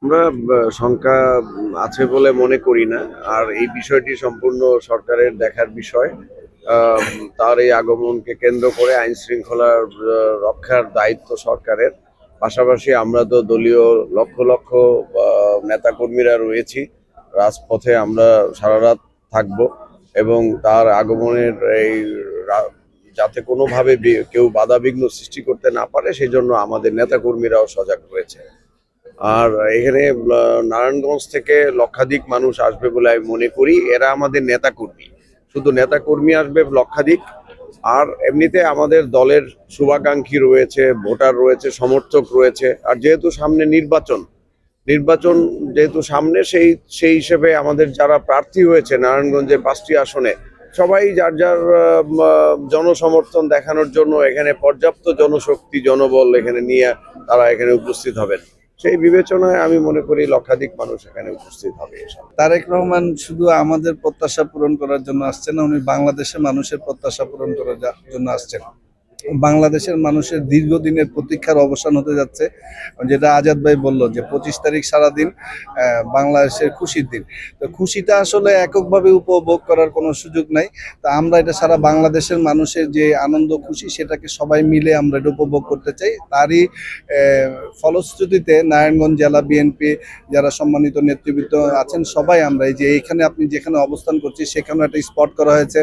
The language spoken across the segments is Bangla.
আমরা সংখ্যা আছে বলে মনে করি না। আর এই বিষয়টি সম্পূর্ণ সরকারের দেখার বিষয়। আম তার এই আগমনকে কেন্দ্র করে আইন শৃঙ্খলার রক্ষার দায়িত্ব সরকারের। পাশাপাশি আমরা তো দলীয় লক্ষ লক্ষ নেতাকর্মীরা রয়েছি। রাজপথে আমরা সারারাত থাকবো এবং তার আগমনের এই রা যাতে কোনোভাবে কেউ বাধাবিঘ্ন সৃষ্টি করতে না পারে সেজন্য আমাদের নেতাকর্মীরাও সজাগ রয়েছে। আর এখানে নারায়ণগঞ্জ থেকে লক্ষাধিক মানুষ আসবে বলে আমি মনে করি। এরা আমাদের নেতাকর্মী, শুধু নেতাকর্মী আসবে লক্ষাধিক। আর এমনিতে আমাদের দলের শুভাকাঙ্ক্ষী রয়েছে, ভোটার রয়েছে, সমর্থক রয়েছে। আর যেহেতু সামনে নির্বাচন নির্বাচন যেহেতু সামনে, সেই হিসেবে আমাদের যারা প্রার্থী হয়েছে নারায়ণগঞ্জের 5টি আসনে, সবাই যার যার জনসমর্থন দেখানোর জন্য এখানে পর্যাপ্ত জনশক্তি জনবল এখানে নিয়ে তারা এখানে উপস্থিত হবেন। সেই বিবেচনায় আমি মনে করি লক্ষাধিক মানুষ এখানে উপস্থিত হবে। তারেক রহমান শুধু আমাদের প্রত্যাশা পূরণ করার জন্য আসছেন না, উনি বাংলাদেশের মানুষের প্রত্যাশা পূরণ করার জন্য আসছেন। বাংলাদেশের মানুষের দীর্ঘদিনের প্রতীক্ষার অবসান হতে যাচ্ছে। যেটা আজাদ ভাই বললো যে 25 তারিখ সারাদিন বাংলাদেশের খুশির দিন। তো খুশিটা আসলে এককভাবে উপভোগ করার কোনো সুযোগ নাই। তা আমরা এটা সারা বাংলাদেশের মানুষের যে আনন্দ খুশি সেটাকে সবাই মিলে আমরা এটা উপভোগ করতে চাই। তারই ফলশ্রুতিতে নারায়ণগঞ্জ জেলা বিএনপি যারা সম্মানিত নেতৃবৃন্দ আছেন সবাই আমরা এই যে এইখানে আপনি যেখানে অবস্থান করছি সেখানে একটা স্পট করা হয়েছে,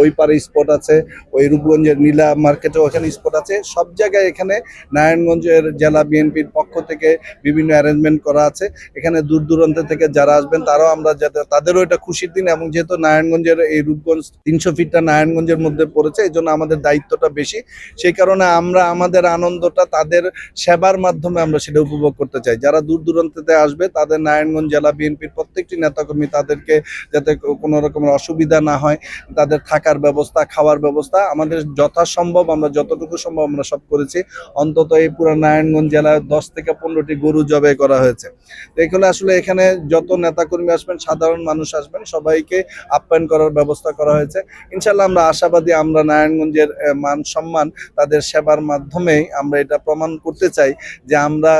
ওই পারে স্পট আছে, ওই রূপগঞ্জের নীলা মার্কেটে ওখানে স্পট আছে। সব জায়গায় এখানে নারায়ণগঞ্জের জেলা বিএনপির পক্ষ থেকে বিভিন্ন অ্যারেঞ্জমেন্ট করা আছে। এখানে দূর দূরান্ত থেকে যারা আসবেন তারাও আমরা যাতে তাদেরও এটা খুশির দিন, এবং যেহেতু নারায়ণগঞ্জের এই রূপগঞ্জ 300 ফিটটা নারায়ণগঞ্জের মধ্যে পড়েছে, এই জন্য আমাদের দায়িত্বটা বেশি। সেই কারণে আমরা আমাদের আনন্দটা তাদের সেবার মাধ্যমে আমরা সেটা উপভোগ করতে চাই। যারা দূর দূরান্তে আসবে তাদের নারায়ণগঞ্জ জেলা বিএনপির প্রত্যেকটি নেতাকর্মী তাদেরকে যাতে কোনো রকমের অসুবিধা না হয়, তাদের থাকার ব্যবস্থা, খাওয়ার ব্যবস্থা আমাদের যথাসম্ভব আমরা যতটুকু সম্ভব আমরা সব করেছি। অন্তত এই পুরো নারায়ণগঞ্জ জেলায় 10 থেকে 15টি গরু জবাই করা হয়েছে। তো এখানে আসলে এখানে যত নেতাকর্মী আসবেন, সাধারণ মানুষ আসবেন, সবাইকে আপ্যায়ন করার ব্যবস্থা করা হয়েছে। ইনশাল্লাহ আমরা আশাবাদী, আমরা নারায়ণগঞ্জের মান সম্মান তাদের সেবার মাধ্যমেই আমরা এটা প্রমাণ করতে চাই যে আমরা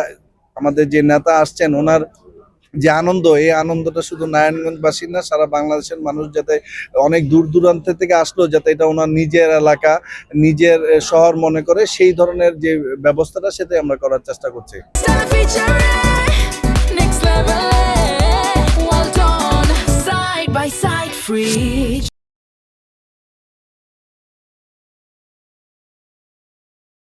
আমাদের যে নেতা আসছেন ওনার যে আনন্দ, এই আনন্দটা শুধু নারায়ণগঞ্জবাসীর না, সারা বাংলাদেশের মানুষ যাতে অনেক দূর দূরান্ত থেকে আসলেও যাতে এটা ওনার নিজের এলাকা, নিজের শহর মনে করে, সেই ধরনের যে ব্যবস্থাটা সেটাই আমরা করার চেষ্টা করছি। Next level, well done, side by side, free.